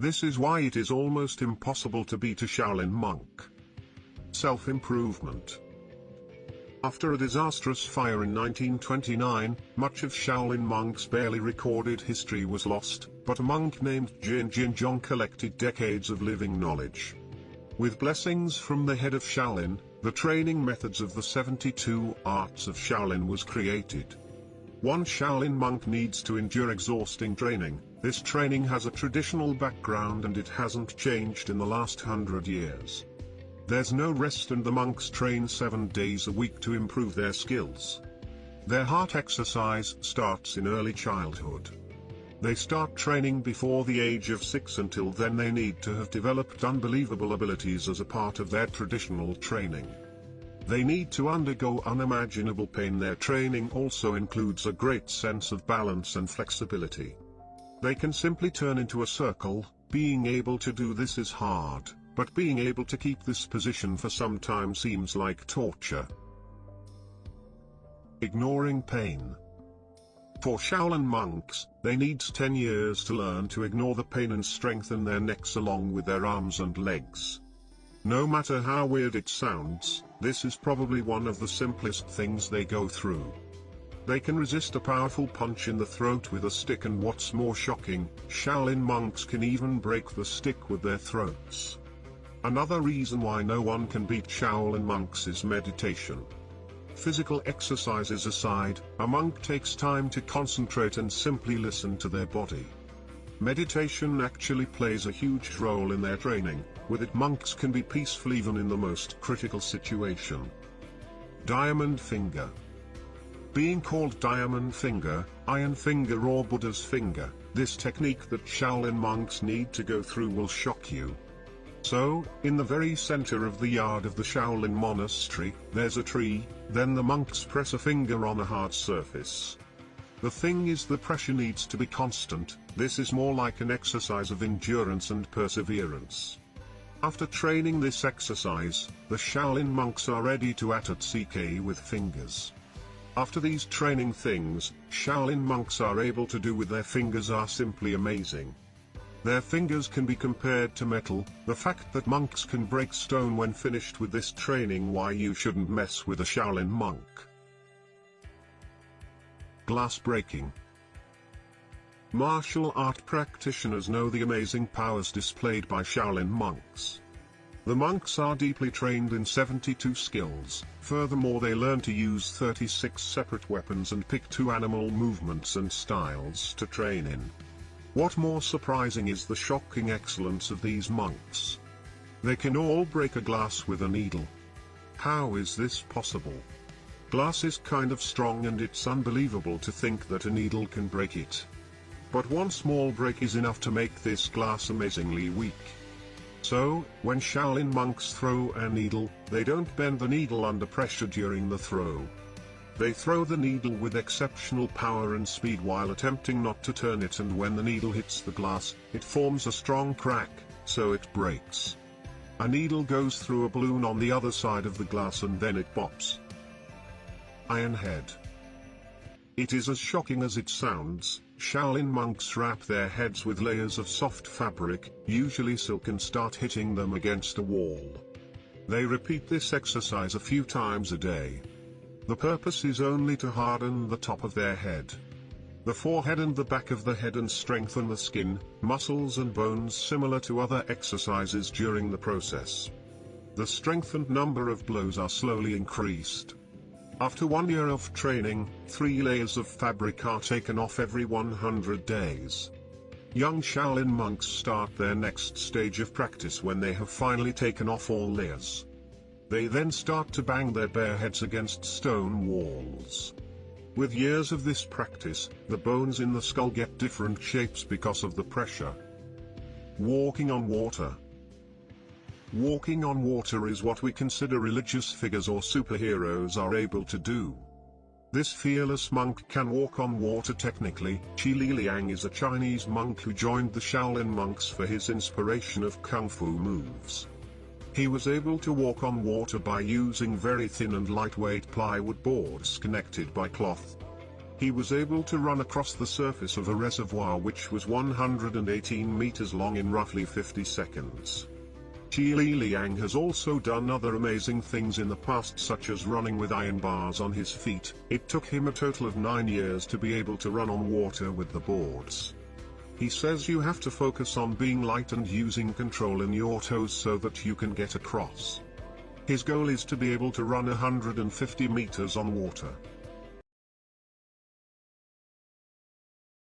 This is why it is almost impossible to beat a Shaolin monk. Self-improvement. After a disastrous fire in 1929, much of Shaolin monks' barely recorded history was lost, but a monk named Jin Jinzhong collected decades of living knowledge. With blessings from the head of Shaolin, the training methods of the 72 arts of Shaolin was created. One Shaolin monk needs to endure exhausting training. This training has a traditional background and it hasn't changed in the last 100 years. There's no rest and the monks train 7 days a week to improve their skills. Their heart exercise starts in early childhood. They start training before the age of 6. Until then they need to have developed unbelievable abilities as a part of their traditional training. They need to undergo unimaginable pain. Their training also includes a great sense of balance and flexibility. They can simply turn into a circle. Being able to do this is hard, but being able to keep this position for some time seems like torture. Ignoring pain. For Shaolin monks, they need 10 years to learn to ignore the pain and strengthen their necks along with their arms and legs. No matter how weird it sounds, this is probably one of the simplest things they go through. They can resist a powerful punch in the throat with a stick, and what's more shocking, Shaolin monks can even break the stick with their throats. Another reason why no one can beat Shaolin monks is meditation. Physical exercises aside, a monk takes time to concentrate and simply listen to their body. Meditation actually plays a huge role in their training. With it, monks can be peaceful even in the most critical situation. Diamond finger. Being called diamond finger, iron finger or Buddha's finger, this technique that Shaolin monks need to go through will shock you. So, in the very center of the yard of the Shaolin monastery, there's a tree, then the monks press a finger on a hard surface. The thing is, the pressure needs to be constant. This is more like an exercise of endurance and perseverance. After training this exercise, the Shaolin monks are ready to attack CK with fingers. After these training things, Shaolin monks are able to do with their fingers are simply amazing. Their fingers can be compared to metal. The fact that monks can break stone when finished with this training, why you shouldn't mess with a Shaolin monk. Glass breaking. Martial art practitioners know the amazing powers displayed by Shaolin monks. The monks are deeply trained in 72 skills. Furthermore, they learn to use 36 separate weapons and pick 2 animal movements and styles to train in. What more surprising is the shocking excellence of these monks. They can all break a glass with a needle. How is this possible? Glass is kind of strong and it's unbelievable to think that a needle can break it. But one small break is enough to make this glass amazingly weak. So, when Shaolin monks throw a needle, they don't bend the needle under pressure during the throw. They throw the needle with exceptional power and speed while attempting not to turn it, and when the needle hits the glass, it forms a strong crack, so it breaks. A needle goes through a balloon on the other side of the glass and then it pops. Iron head. It is as shocking as it sounds. Shaolin monks wrap their heads with layers of soft fabric, usually silk, and start hitting them against a wall. They repeat this exercise a few times a day. The purpose is only to harden the top of their head, the forehead and the back of the head, and strengthen the skin, muscles and bones, similar to other exercises during the process. The strength and number of blows are slowly increased. After 1 year of training, 3 layers of fabric are taken off every 100 days. Young Shaolin monks start their next stage of practice when they have finally taken off all layers. They then start to bang their bare heads against stone walls. With years of this practice, the bones in the skull get different shapes because of the pressure. Walking on water. Walking on water is what we consider religious figures or superheroes are able to do. This fearless monk can walk on water technically. Qi Liliang is a Chinese monk who joined the Shaolin monks for his inspiration of kung fu moves. He was able to walk on water by using very thin and lightweight plywood boards connected by cloth. He was able to run across the surface of a reservoir which was 118 meters long in roughly 50 seconds. Xi Liang has also done other amazing things in the past, such as running with iron bars on his feet. It took him a total of 9 years to be able to run on water with the boards. He says you have to focus on being light and using control in your toes so that you can get across. His goal is to be able to run 150 meters on water.